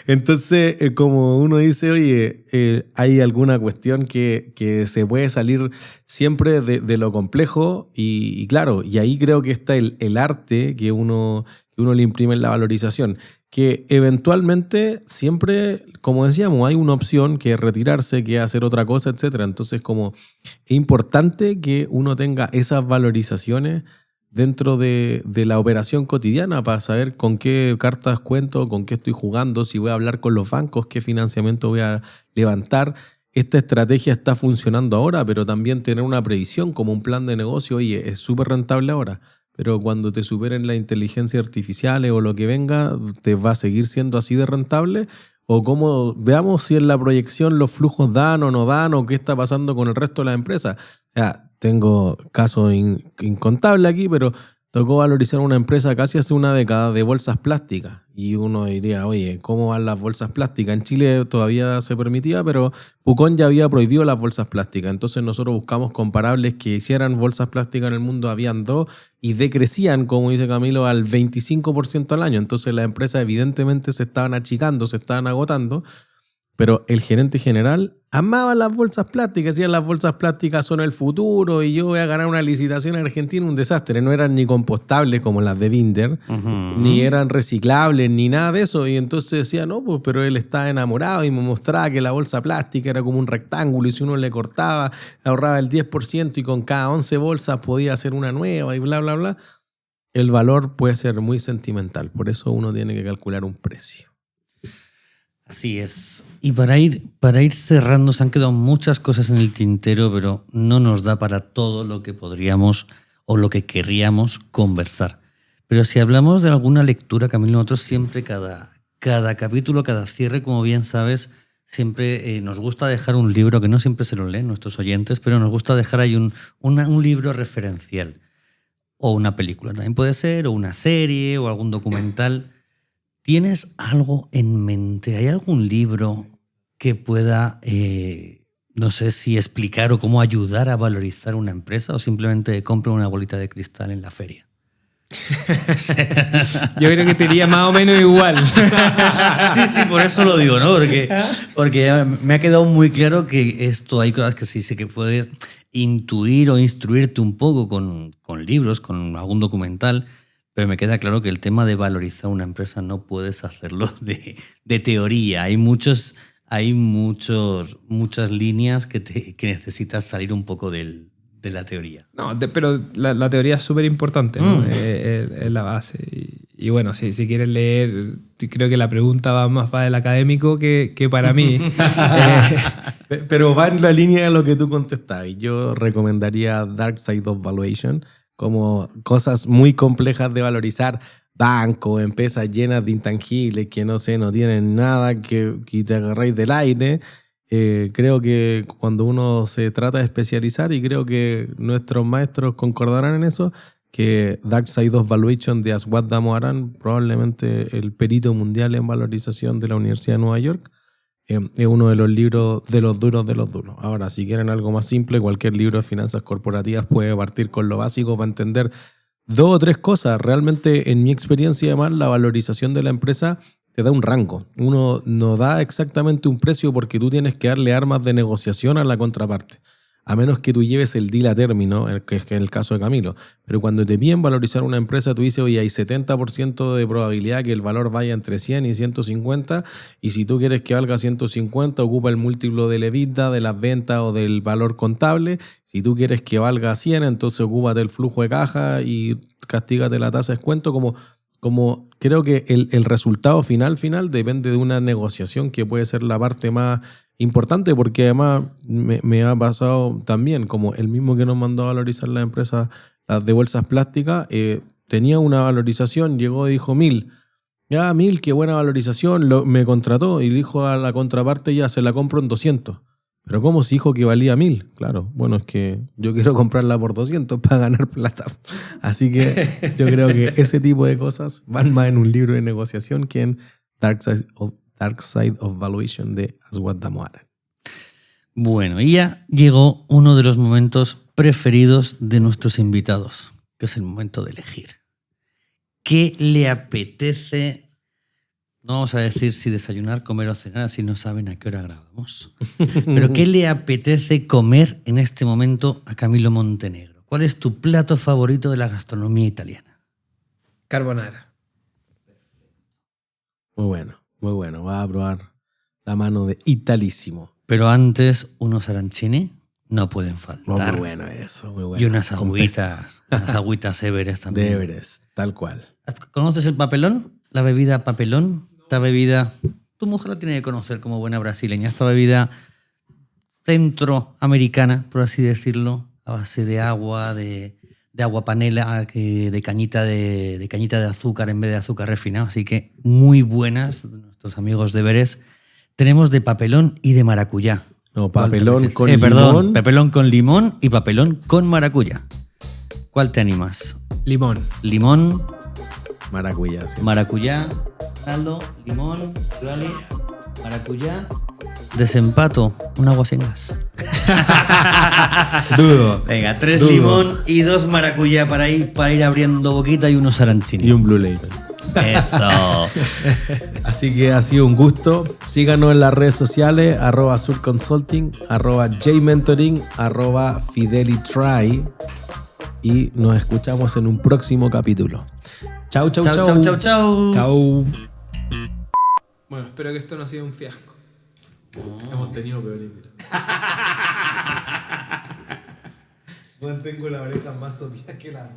Entonces, como uno dice, oye, hay alguna cuestión que se puede salir siempre de lo complejo y claro, y ahí creo que está el arte que uno le imprime en la valorización, que eventualmente siempre, como decíamos, hay una opción que es retirarse, que es hacer otra cosa, etc. Entonces, como es importante que uno tenga esas valorizaciones dentro de la operación cotidiana para saber con qué cartas cuento, con qué estoy jugando, si voy a hablar con los bancos, qué financiamiento voy a levantar. Esta estrategia está funcionando ahora, pero también tener una previsión como un plan de negocio, oye, es súper rentable ahora, pero cuando te superen la inteligencia artificial o lo que venga, ¿te va a seguir siendo así de rentable? O cómo, veamos si en la proyección los flujos dan o no dan, o qué está pasando con el resto de las empresas. O sea, tengo casos incontables aquí, pero tocó valorizar una empresa casi hace una década de bolsas plásticas. Y uno diría, oye, ¿cómo van las bolsas plásticas? En Chile todavía se permitía, pero Pucón ya había prohibido las bolsas plásticas. Entonces nosotros buscamos comparables que hicieran bolsas plásticas en el mundo. Habían 2 y decrecían, como dice Camilo, al 25% al año. Entonces las empresas evidentemente se estaban achicando, se estaban agotando. Pero el gerente general amaban las bolsas plásticas, decían las bolsas plásticas son el futuro y yo voy a ganar una licitación en Argentina, un desastre. No eran ni compostables como las de Binder, ni eran reciclables, ni nada de eso. Y entonces decía, no, pues, pero él estaba enamorado y me mostraba que la bolsa plástica era como un rectángulo y si uno le cortaba, ahorraba el 10% y con cada 11 bolsas podía hacer una nueva y bla, bla, bla. El valor puede ser muy sentimental, por eso uno tiene que calcular un precio. Así es. Y para ir cerrando, se han quedado muchas cosas en el tintero, pero no nos da para todo lo que podríamos o lo que querríamos conversar. Pero si hablamos de alguna lectura, Camilo, nosotros siempre cada capítulo, cada cierre, como bien sabes, siempre nos gusta dejar un libro, que no siempre se lo leen nuestros oyentes, pero nos gusta dejar ahí un libro referencial. O una película también puede ser, o una serie, o algún documental. ¿Tienes algo en mente? ¿Hay algún libro que pueda, no sé si explicar o cómo ayudar a valorizar una empresa o simplemente compren una bolita de cristal en la feria? Yo creo que te iría más o menos igual. Sí, por eso lo digo, ¿no? Porque me ha quedado muy claro que esto hay cosas que sí sé que puedes intuir o instruirte un poco con libros, con algún documental, pero me queda claro que el tema de valorizar una empresa no puedes hacerlo de teoría. Hay muchas líneas que necesitas salir un poco de la teoría. No, pero la teoría es súper importante, ¿no? Es la base. Y bueno, si quieres leer, creo que la pregunta va más para el académico que para mí. Pero va en la línea de lo que tú contestas. Y yo recomendaría Dark Side of Valuation como cosas muy complejas de valorizar. Bancos, empresas llenas de intangibles que no tienen nada, que te agarráis del aire. Creo que cuando uno se trata de especializar, y creo que nuestros maestros concordarán en eso, que Dark Side of Valuation de Aswad Damodaran, probablemente el perito mundial en valorización de la Universidad de Nueva York, es uno de los libros de los duros de los duros. Ahora, si quieren algo más simple, cualquier libro de finanzas corporativas puede partir con lo básico para entender 2 o 3 cosas. Realmente, en mi experiencia, además, la valorización de la empresa te da un rango. Uno no da exactamente un precio porque tú tienes que darle armas de negociación a la contraparte. A menos que tú lleves el deal a término, que es el caso de Camilo. Pero cuando te piden valorizar una empresa, tú dices, oye, hay 70% de probabilidad que el valor vaya entre 100 y 150, y si tú quieres que valga 150, ocupa el múltiplo del EBITDA, de las ventas o del valor contable. Si tú quieres que valga 100, entonces ocúpate el flujo de caja y castígate la tasa de descuento. Como creo que el resultado final depende de una negociación que puede ser la parte más importante, porque además me ha pasado también, como el mismo que nos mandó a valorizar la empresa, las de bolsas plásticas, tenía una valorización, llegó y dijo 1.000. Ya, 1.000, qué buena valorización, me contrató y dijo a la contraparte, ya se la compro en 200. Pero ¿cómo si dijo que valía 1.000? Claro, bueno, es que yo quiero comprarla por 200 para ganar plata. Así que yo creo que ese tipo de cosas van más en un libro de negociación que en Dark Side of Valuation de Aswad Damodaran. Bueno, y ya llegó uno de los momentos preferidos de nuestros invitados, que es el momento de elegir. ¿Qué le apetece? No vamos a decir si desayunar, comer o cenar, si no saben a qué hora grabamos. Pero ¿qué le apetece comer en este momento a Camilo Montenegro? ¿Cuál es tu plato favorito de la gastronomía italiana? Carbonara. Muy bueno. Va a probar la mano de Italísimo. Pero antes, unos arancini no pueden faltar. Muy bueno eso, muy bueno. Y unas agüitas Everest también. De Everest, tal cual. ¿Conoces el papelón? La bebida papelón. Esta bebida, tu mujer la tiene que conocer como buena brasileña. Esta bebida centroamericana, por así decirlo, a base de agua, de agua panela, de cañita de azúcar en vez de azúcar refinado. Así que muy buenas, nuestros amigos de Everest. Tenemos de papelón y de maracuyá. No, papelón con limón. Perdón, papelón con limón y papelón con maracuyá. ¿Cuál te animas? Limón. Maracuyá. Sí. Maracuyá, caldo, limón, vale, maracuyá. Desempato, un agua sin gas. Dudo. Venga, 3 limón y 2 maracuyá para ir abriendo boquita y unos arancini. Y un Blue Label. Eso. Así que ha sido un gusto. Síganos en las redes sociales, @surconsulting, @jmentoring, @fidelitytry. Y nos escuchamos en un próximo capítulo. Chau, chau, chau. Chau, chau, chau. Chau. Bueno, espero que esto no ha sido un fiasco. Hemos tenido peor invitado. Mantengo la oreja más obvia que la...